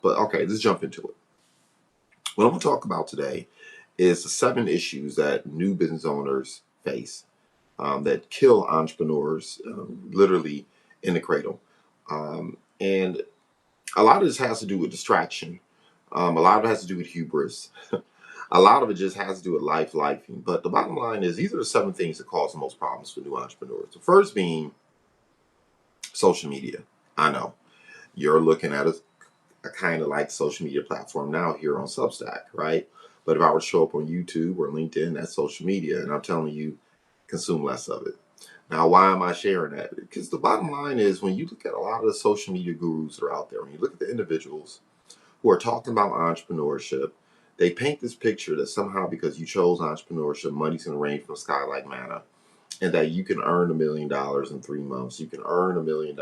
But okay, let's jump into it. What I'm going to talk about today is the 7 issues that new business owners face that kill entrepreneurs literally in the cradle. And a lot of this has to do with distraction. A lot of it has to do with hubris. A lot of it just has to do with lifing. But the bottom line is these are the 7 things that cause the most problems for new entrepreneurs. The first being social media. I know you're looking at a kind of like social media platform now here on Substack, right? But if I were to show up on YouTube or LinkedIn, that's social media. And I'm telling you, consume less of it. Now, why am I sharing that? Because the bottom line is when you look at a lot of the social media gurus that are out there, when you look at the individuals who are talking about entrepreneurship, they paint this picture that somehow because you chose entrepreneurship, money's going to rain from the sky like manna, and that you can earn $1 million in 3 months. You can earn $1 million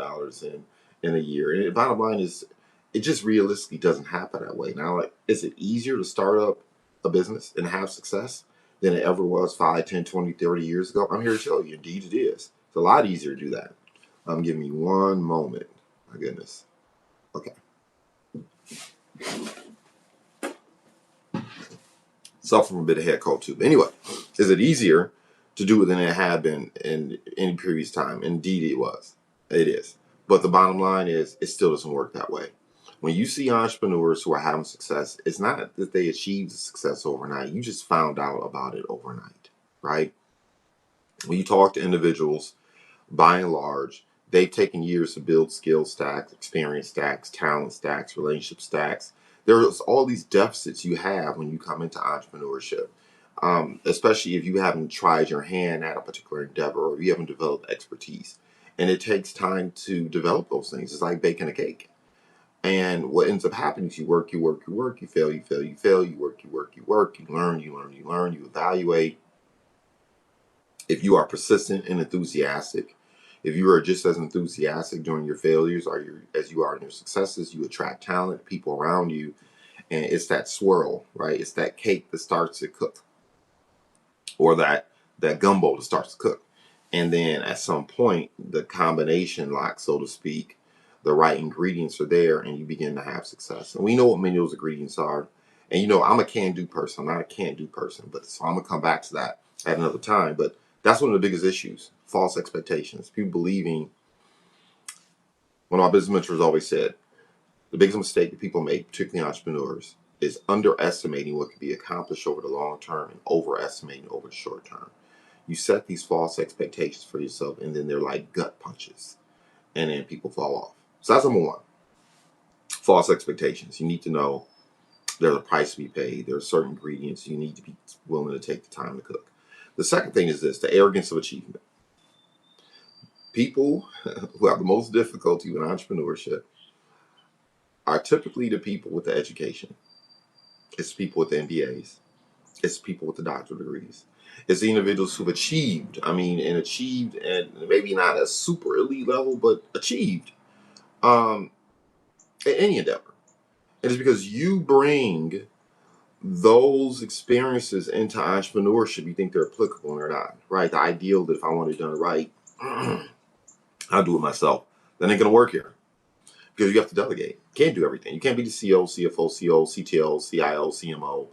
in a year. And the bottom line is, it just realistically doesn't happen that way. Now, like, is it easier to start up a business and have success than it ever was 5, 10, 20, 30 years ago? I'm here to tell you, indeed it is. It's a lot easier to do that. Give me one moment. My goodness. Okay. Suffer from a bit of head cold too. Anyway, is it easier to do it than it had been in any previous time? Indeed it was. It is. But the bottom line is it still doesn't work that way. When you see entrepreneurs who are having success, it's not that they achieved success overnight. You just found out about it overnight, right? When you talk to individuals, by and large, they've taken years to build skill stacks, experience stacks, talent stacks, relationship stacks. There's all these deficits you have when you come into entrepreneurship, especially if you haven't tried your hand at a particular endeavor or you haven't developed expertise. And it takes time to develop those things. It's like baking a cake. And what ends up happening is you work, you fail, you fail, you work, you learn, you evaluate. If you are persistent and enthusiastic, if you are just as enthusiastic during your failures as you are in your successes, you attract talent, people around you, and it's that swirl, right? It's that cake that starts to cook, or that gumbo that starts to cook. And then at some point, the combination lock, so to speak, the right ingredients are there and you begin to have success. And we know what many of those ingredients are. And I'm a can-do person. I'm not a can't-do person, but so I'm going to come back to that at another time. But that's one of the biggest issues, false expectations. People believing, one of my business mentors always said, the biggest mistake that people make, particularly entrepreneurs, is underestimating what can be accomplished over the long term and overestimating over the short term. You set these false expectations for yourself and then they're like gut punches and then people fall off. So that's number 1. False expectations. You need to know there's a price to be paid. There are certain ingredients you need to be willing to take the time to cook. The second thing is this, the arrogance of achievement. People who have the most difficulty with entrepreneurship are typically the people with the education. It's people with the MBAs. It's people with the doctorate degrees. It's the individuals who've achieved, and maybe not a super elite level, but achieved in any endeavor. It is because you bring those experiences into entrepreneurship, you think they're applicable and they're not, right? The ideal that if I want it done right, I'll do it myself. That ain't going to work here because you have to delegate. You can't do everything. You can't be the CEO, CFO, CO, CTO, CIO, CMO,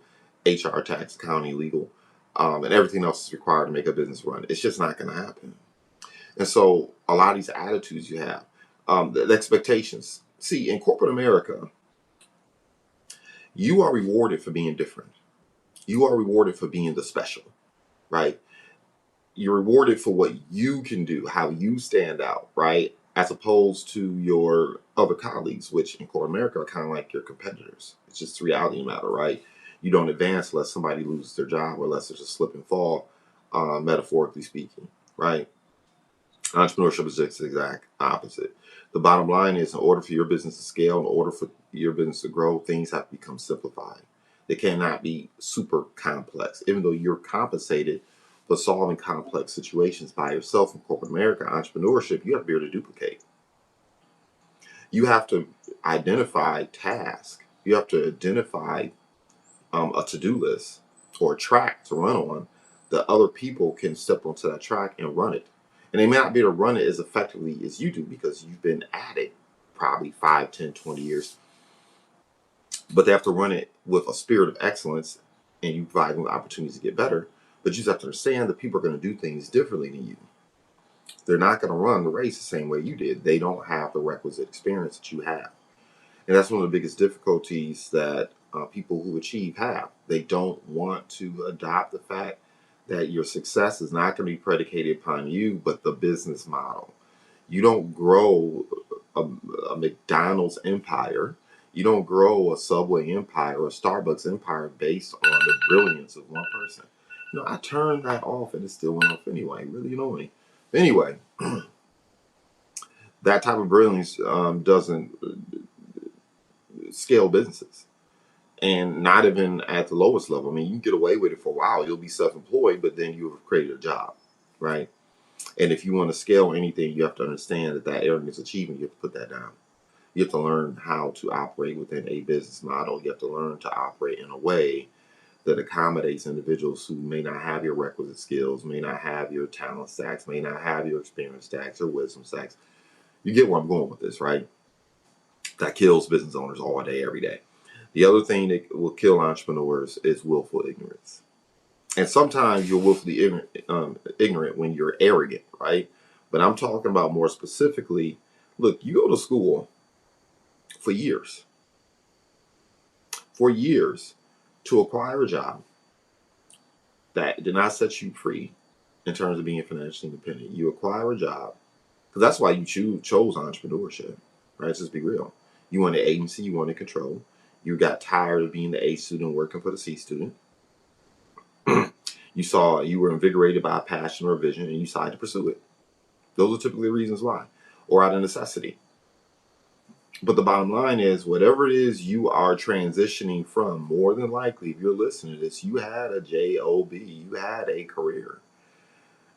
HR, tax, accounting, legal, and everything else is required to make a business run. It's just not going to happen. And so a lot of these attitudes you have, the expectations. See, in corporate America, you are rewarded for being different. You are rewarded for being the special, right? You're rewarded for what you can do, how you stand out, right? As opposed to your other colleagues, which in corporate America are kind of like your competitors. It's just the reality of the matter, right? You don't advance unless somebody loses their job or unless there's a slip and fall, metaphorically speaking, right? Entrepreneurship is just the exact opposite. The bottom line is in order for your business to scale, in order for your business to grow, things have to become simplified. They cannot be super complex. Even though you're compensated for solving complex situations by yourself in corporate America, entrepreneurship, you have to be able to duplicate. You have to identify tasks. You have to identify a to-do list or a track to run on that other people can step onto that track and run it. And they may not be able to run it as effectively as you do because you've been at it probably 5, 10, 20 years. but they have to run it with a spirit of excellence, and you provide them opportunities to get better. But you just have to understand that people are going to do things differently than you. They're not going to run the race the same way you did. They don't have the requisite experience that you have. And that's one of the biggest difficulties that people who achieve have. They don't want to adopt the fact that your success is not going to be predicated upon you, but the business model. You don't grow a, a McDonald's empire. You don't grow a Subway empire or a Starbucks empire based on the brilliance of one person. I turned that off and it still went off anyway. Really annoying. Anyway, that type of brilliance doesn't scale businesses. And not even at the lowest level. I mean, you can get away with it for a while. You'll be self-employed, but then you've created a job, right? And if you want to scale anything, you have to understand that arrogance achievement, you have to put that down. You have to learn how to operate within a business model. You have to learn to operate in a way that accommodates individuals who may not have your requisite skills, may not have your talent stacks, may not have your experience stacks or wisdom stacks. You get where I'm going with this, right? That kills business owners all day, every day. The other thing that will kill entrepreneurs is willful ignorance. And sometimes you're willfully ignorant when you're arrogant, right? But I'm talking about more specifically, look, you go to school for years to acquire a job that did not set you free in terms of being financially independent. You acquire a job, because that's why you chose entrepreneurship, right? Let's just be real. You wanted agency, you wanted control. You got tired of being the A student working for the C student. You were invigorated by a passion or a vision and you decided to pursue it. Those are typically the reasons why, or out of necessity. But the bottom line is, whatever it is you are transitioning from, more than likely, if you're listening to this, you had a job, you had a career.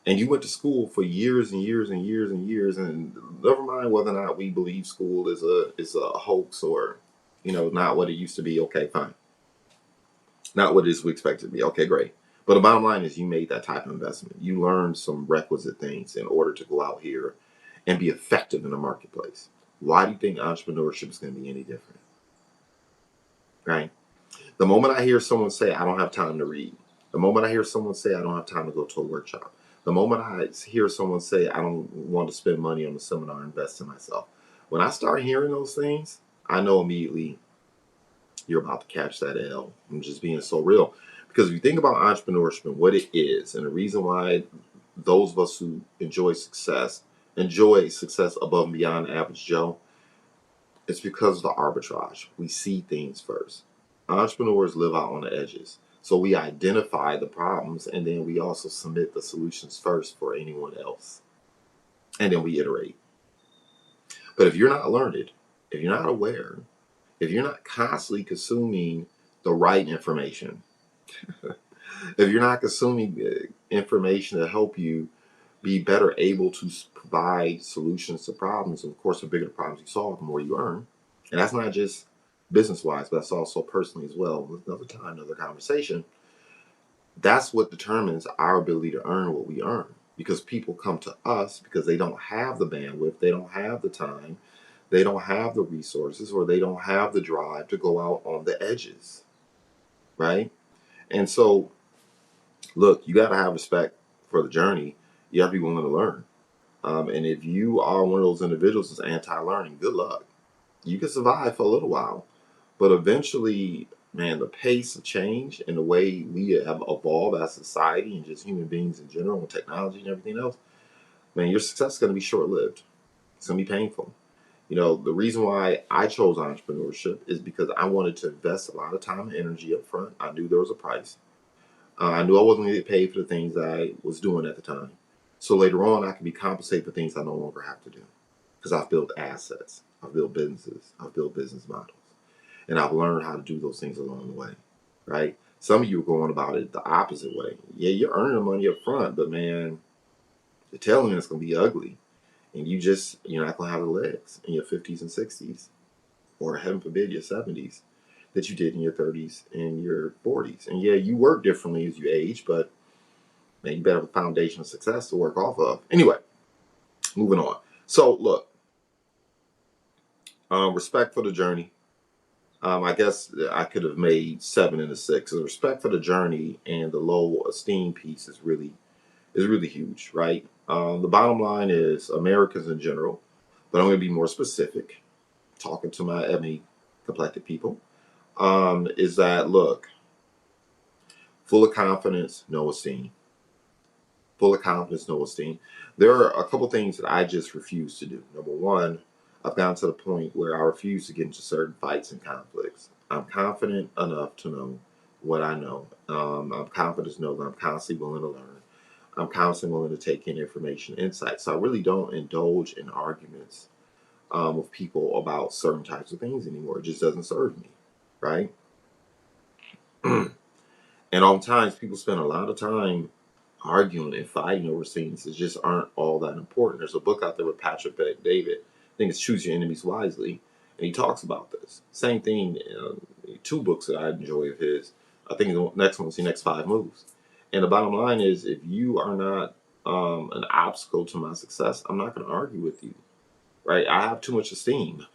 And you went to school for years and years and years and years, and never mind whether or not we believe school is a hoax or, not what it used to be. Okay, fine. Not what it is we expect it to be. Okay, great. But the bottom line is you made that type of investment. You learned some requisite things in order to go out here and be effective in the marketplace. Why do you think entrepreneurship is going to be any different? Right? The moment I hear someone say, I don't have time to read. The moment I hear someone say, I don't have time to go to a workshop. The moment I hear someone say, I don't want to spend money on a seminar, invest in myself. When I start hearing those things, I know immediately you're about to catch that L. I'm just being so real. Because if you think about entrepreneurship and what it is, and the reason why those of us who enjoy success above and beyond the average Joe, it's because of the arbitrage. We see things first. Entrepreneurs live out on the edges. So we identify the problems and then we also submit the solutions first for anyone else. And then we iterate. But if you're not learned, if you're not aware, if you're not constantly consuming the right information, if you're not consuming information to help you be better able to provide solutions to problems, and of course, the bigger the problems you solve, the more you earn. And that's not just business-wise, but that's also personally as well. With another time, another conversation. That's what determines our ability to earn what we earn. Because people come to us because they don't have the bandwidth, they don't have the time, they don't have the resources, or they don't have the drive to go out on the edges, right? And so, look, you got to have respect for the journey. You have to be willing to learn. And if you are one of those individuals that's anti-learning, good luck. You can survive for a little while, but eventually, man, the pace of change and the way we have evolved as society and just human beings in general and technology and everything else, man, your success is going to be short-lived. It's going to be painful. The reason why I chose entrepreneurship is because I wanted to invest a lot of time and energy up front. I knew there was a price. I knew I wasn't going to get paid for the things I was doing at the time. So later on, I could be compensated for things I no longer have to do. Because I've built assets, I've built businesses, I've built business models. And I've learned how to do those things along the way, right? Some of you are going about it the opposite way. Yeah, you're earning the money up front, but man, the tail end is going to be ugly. And you're not going to have the legs in your 50s and 60s, or heaven forbid, your 70s, that you did in your 30s and your 40s. And yeah, you work differently as you age, but man, you better have a foundation of success to work off of. Anyway, moving on. So look, respect for the journey. I guess I could have made 7 and a 6. The respect for the journey and the low esteem piece is really huge, right? The bottom line is Americans in general, but I'm going to be more specific, talking to my ebony complected people, is that, look, full of confidence, no esteem. Full of confidence, no esteem. There are a couple things that I just refuse to do. Number one, I've gotten to the point where I refuse to get into certain fights and conflicts. I'm confident enough to know what I know. I'm confident to know that I'm constantly willing to learn. I'm constantly willing to take in information, insights. So I really don't indulge in arguments with people about certain types of things anymore. It just doesn't serve me, right? And oftentimes people spend a lot of time arguing and fighting over things that just aren't all that important. There's a book out there with Patrick David. I think it's Choose Your Enemies Wisely, and he talks about this. Same thing. 2 books that I enjoy of his. I think the next one is The Next 5 Moves. And the bottom line is, if you are not an obstacle to my success, I'm not going to argue with you, right? I have too much esteem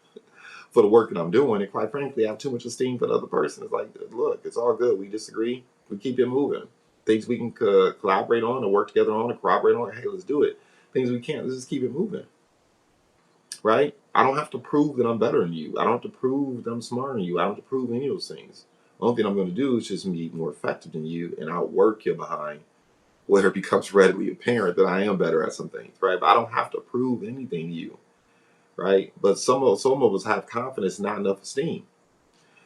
for the work that I'm doing, and quite frankly, I have too much esteem for the other person. It's like, look, it's all good. We disagree. We keep it moving. Things we can collaborate on and work together on and corroborate on. Hey, let's do it. Things we can't, let's just keep it moving, right? I don't have to prove that I'm better than you. I don't have to prove that I'm smarter than you. I don't have to prove any of those things. The only thing I'm going to do is just be more effective than you and outwork you behind where it becomes readily apparent that I am better at some things, right? But I don't have to prove anything to you, right? But some of us have confidence, not enough esteem.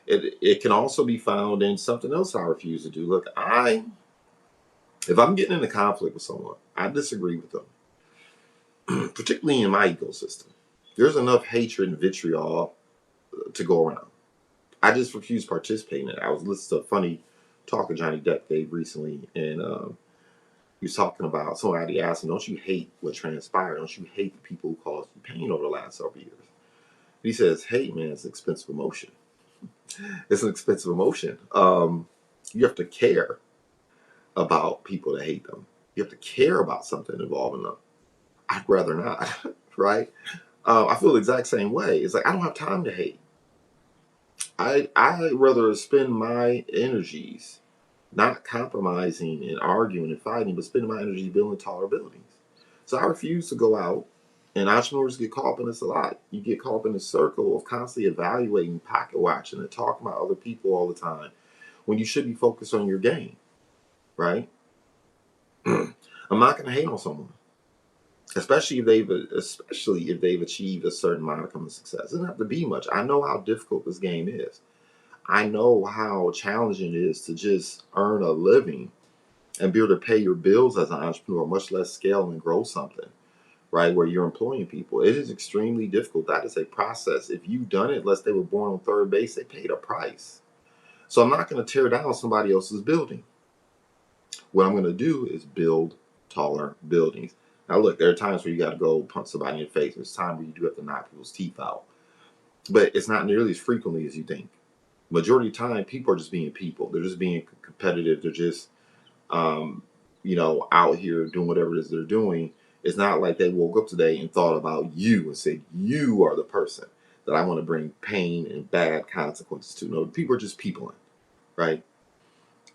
It can also be found in something else I refuse to do. Look, if I'm getting in a conflict with someone, I disagree with them, particularly in my ecosystem. There's enough hatred and vitriol to go around. I just refuse to participate in it. I was listening to a funny talk that Johnny Depp gave recently, and he was talking about somebody asked him, "Don't you hate what transpired? Don't you hate the people who caused you pain over the last several years?" He says, "Hate, man, it's an expensive emotion. It's an expensive emotion. You have to care about people that hate them. You have to care about something involving them. I'd rather not, right? I feel the exact same way. It's like I don't have time to hate. I rather spend my energies not compromising and arguing and fighting, but spending my energy building tolerabilities. So I refuse to go out, and entrepreneurs get caught up in this a lot. You get caught up in the circle of constantly evaluating, pocket watching, and talking about other people all the time when you should be focused on your game, right? I'm not going to hate on someone, especially if they've achieved a certain modicum of success. It doesn't have to be much. I know how difficult this game is. I know how challenging it is to just earn a living and be able to pay your bills as an entrepreneur, much less scale and grow something, right? Where you're employing people. It is extremely difficult. That is a process. If you've done it, unless they were born on third base, they paid a price. So I'm not going to tear down somebody else's building. What I'm going to do is build taller buildings. Now, look, there are times where you got to go punch somebody in the face. There's times where you do have to knock people's teeth out. But it's not nearly as frequently as you think. Majority of the time, people are just being people. They're just being competitive. They're just, out here doing whatever it is they're doing. It's not like they woke up today and thought about you and said, you are the person that I want to bring pain and bad consequences to. No, people are just peopling, right?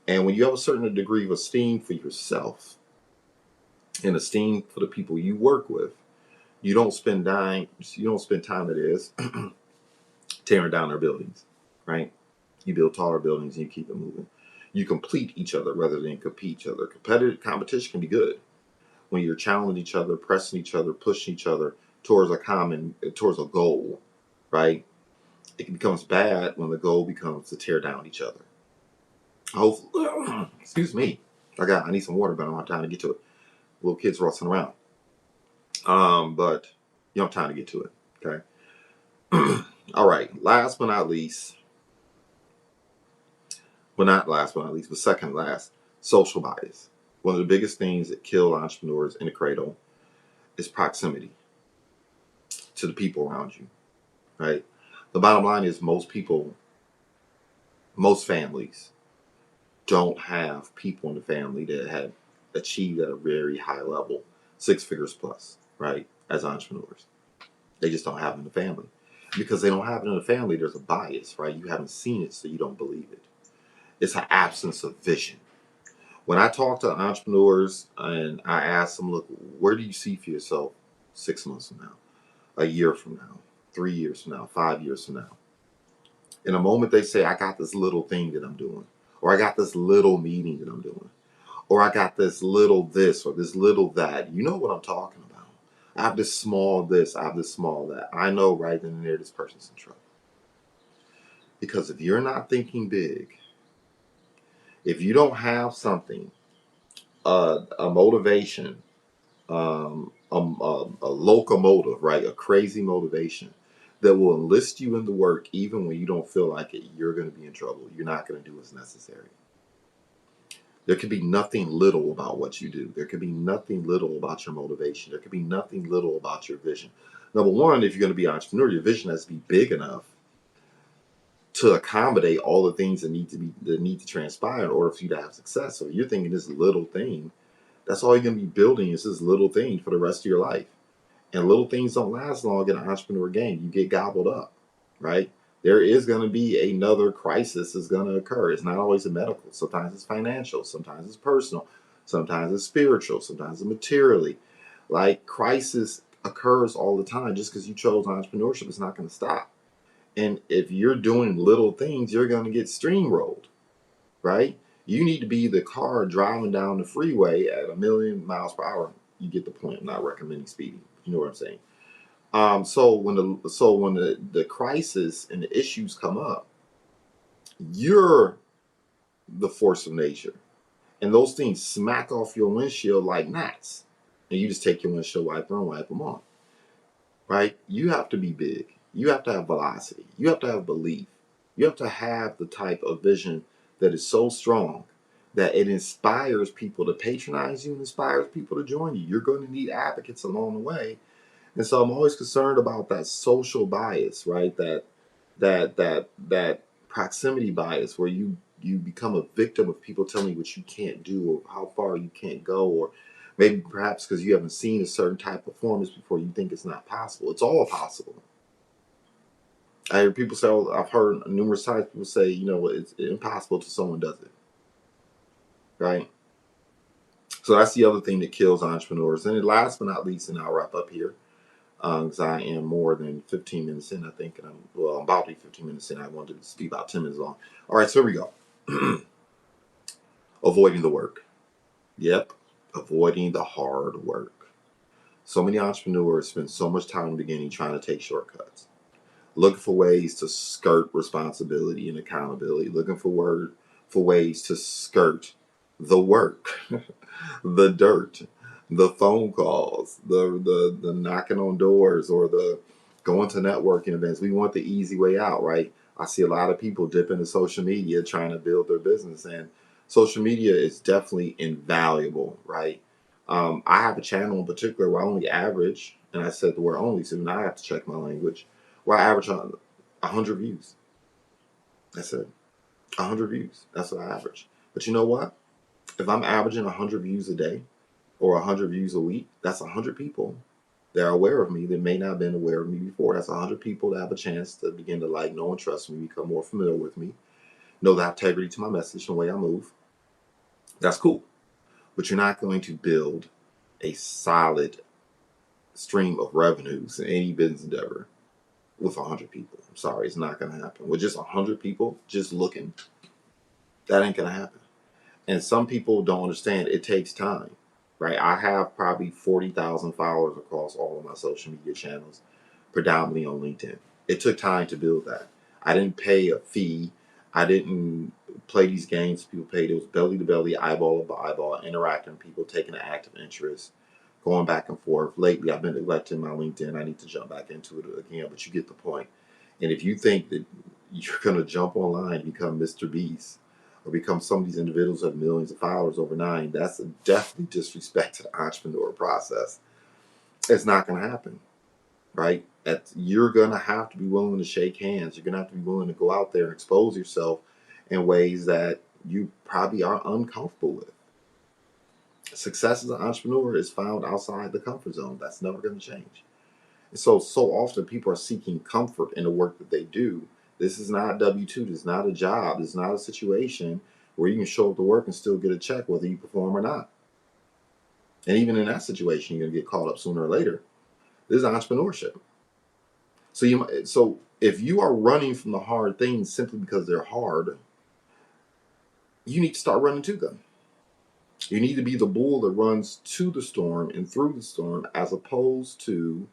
And when you have a certain degree of esteem for yourself and esteem for the people you work with, you don't spend time, that is, tearing down their buildings, right? You build taller buildings and you keep it moving. You complete each other rather than compete each other. Competition can be good when you're challenging each other, pressing each other, pushing each other towards a goal, right? It becomes bad when the goal becomes to tear down each other. Hopefully, excuse me. I need some water, but I don't have time to get to it. Little kids rustling around. But you don't have time to get to it. Okay. All right. Last but not least, well, not last but not least, but second last, social bias. One of the biggest things that kill entrepreneurs in the cradle is proximity to the people around you, right? The bottom line is most families don't have people in the family that have achieved at a very high level, 6 figures plus, right, as entrepreneurs. They just don't have them in the family. because they don't have it in the family. There's a bias, right? You haven't seen it, so you don't believe it. It's an absence of vision. When I talk to entrepreneurs and I ask them, look, where do you see for yourself 6 months from now, a year from now, 3 years from now, 5 years from now? In a moment they say, I got this little thing that I'm doing, or I got this little meeting that I'm doing, or I got this little this or this little that. You know what I'm talking about. I have this small this, I have this small that. I know right then and there this person's in trouble. Because if you're not thinking big, if you don't have something, a motivation, a locomotive, right? A crazy motivation that will enlist you in the work even when you don't feel like it, you're going to be in trouble. You're not going to do what's necessary. There could be nothing little about what you do. There could be nothing little about your motivation. There could be nothing little about your vision. Number one, if you're going to be an entrepreneur, your vision has to be big enough to accommodate all the things that need to transpire in order for you to have success. So you're thinking this little thing, that's all you're going to be building is this little thing for the rest of your life. And little things don't last long in an entrepreneur game. You get gobbled up, right? There is going to be another crisis is going to occur. It's not always a medical. Sometimes it's financial. Sometimes it's personal. Sometimes it's spiritual. Sometimes it's materially. Like crisis occurs all the time. Just because you chose entrepreneurship, it's not going to stop. And if you're doing little things, you're going to get steamrolled, right? You need to be the car driving down the freeway at 1,000,000 miles per hour. You get the point. I'm not recommending speeding. You know what I'm saying? So when the crisis and the issues come up, you're the force of nature, and those things smack off your windshield like gnats, and you just take your windshield wiper and wipe them off. Right? You have to be big. You have to have velocity. You have to have belief. You have to have the type of vision that is so strong that it inspires people to patronize you and inspires people to join you. You're going to need advocates along the way. And so I'm always concerned about that social bias, right? That proximity bias where you become a victim of people telling you what you can't do or how far you can't go, or maybe perhaps because you haven't seen a certain type of performance before, you think it's not possible. It's all possible. I hear people say, I've heard numerous times people say, it's impossible till someone does it, right? So that's the other thing that kills entrepreneurs. And last but not least, and I'll wrap up here, because I am more than 15 minutes in, I think, and I'm about to be 15 minutes in. I wanted to be about 10 minutes long. All right, so here we go. Avoiding the work. Yep, avoiding the hard work. So many entrepreneurs spend so much time in the beginning trying to take shortcuts, looking for ways to skirt responsibility and accountability, looking for ways to skirt the work, the dirt, the phone calls, the knocking on doors, or the going to networking events. We want the easy way out, right? I see a lot of people dip into social media trying to build their business, and social media is definitely invaluable, right? I have a channel in particular where I only average, and I said the word only, so now I have to check my language, where I average on 100 views. That's it. 100 views. That's what I average. But you know what? If I'm averaging 100 views a day or 100 views a week, that's 100 people that are aware of me that may not have been aware of me before. That's 100 people that have a chance to begin to like, know, and trust me, become more familiar with me, know the integrity to my message and the way I move. That's cool. But you're not going to build a solid stream of revenues in any business endeavor with 100 people. I'm sorry, it's not going to happen. With just 100 people just looking, that ain't going to happen. And some people don't understand it takes time, right? I have probably 40,000 followers across all of my social media channels, predominantly on LinkedIn. It took time to build that. I didn't pay a fee. I didn't play these games people paid. It was belly to belly, eyeball to eyeball, interacting with people, taking an active interest, going back and forth. Lately, I've been neglecting my LinkedIn. I need to jump back into it again, but you get the point. And if you think that you're going to jump online and become Mr. Beast, or become some of these individuals who have millions of followers overnight, that's a definitely disrespect to the entrepreneur process. It's not going to happen, right? You're going to have to be willing to shake hands. You're going to have to be willing to go out there and expose yourself in ways that you probably are uncomfortable with. Success as an entrepreneur is found outside the comfort zone. That's never going to change. So often people are seeking comfort in the work that they do. This is not W-2. This is not a job. This is not a situation where you can show up to work and still get a check whether you perform or not. And even in that situation, you're going to get caught up sooner or later. This is entrepreneurship. So if you are running from the hard things simply because they're hard, you need to start running to them. You need to be the bull that runs to the storm and through the storm, as opposed to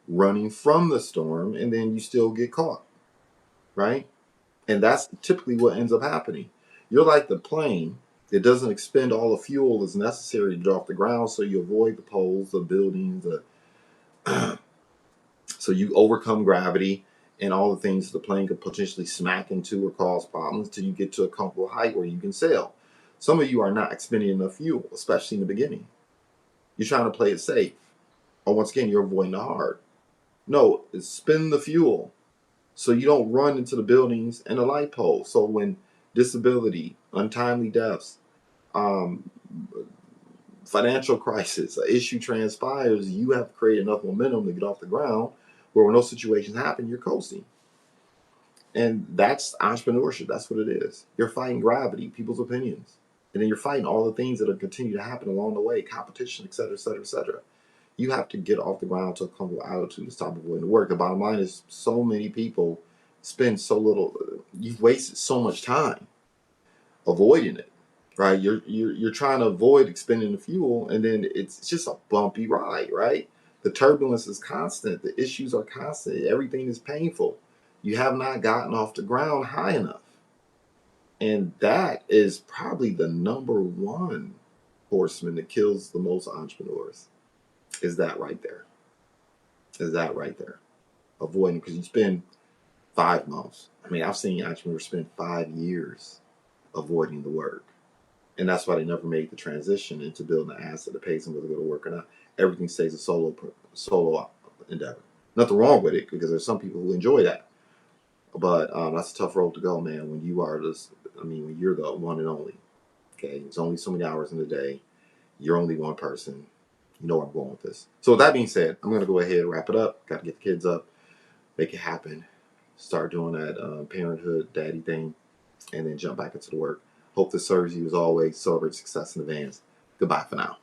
running from the storm and then you still get caught, right? And that's typically what ends up happening. You're like the plane. It doesn't expend all the fuel that's necessary to get off the ground, so you avoid the poles, the buildings, so you overcome gravity and all the things the plane could potentially smack into or cause problems till you get to a comfortable height where you can sail. Some of you are not expending enough fuel, especially in the beginning. You're trying to play it safe. Or once again, you're avoiding the hard. No, it's spend the fuel so you don't run into the buildings and the light poles. So when disability, untimely deaths, um, financial crisis, an issue transpires, you have created enough momentum to get off the ground where when those situations happen, you're coasting. And that's entrepreneurship. That's what it is. You're fighting gravity, people's opinions. And then you're fighting all the things that are continue to happen along the way, competition, et cetera, et cetera, et cetera. You have to get off the ground to a comfortable altitude to stop avoiding the work. The bottom line is so many people spend so little. You've wasted so much time avoiding it, right? You're trying to avoid expending the fuel, and then it's just a bumpy ride, right? The turbulence is constant. The issues are constant. Everything is painful. You have not gotten off the ground high enough. And that is probably the number one horseman that kills the most entrepreneurs. Is that right there? Is that right there? Avoiding, because you spend 5 months. I mean, I've seen entrepreneurs spend 5 years avoiding the work. And that's why they never made the transition into building an asset that pays them whether they go to work or not. Everything stays a solo endeavor. Nothing wrong with it, because there's some people who enjoy that. But that's a tough road to go, man, when you are when you're the one and only. Okay, there's only so many hours in the day. You're only one person. You know where I'm going with this. So with that being said, I'm going to go ahead and wrap it up. Got to get the kids up, make it happen, start doing that parenthood, daddy thing, and then jump back into the work. Hope this serves you as always. Celebrate success in advance. Goodbye for now.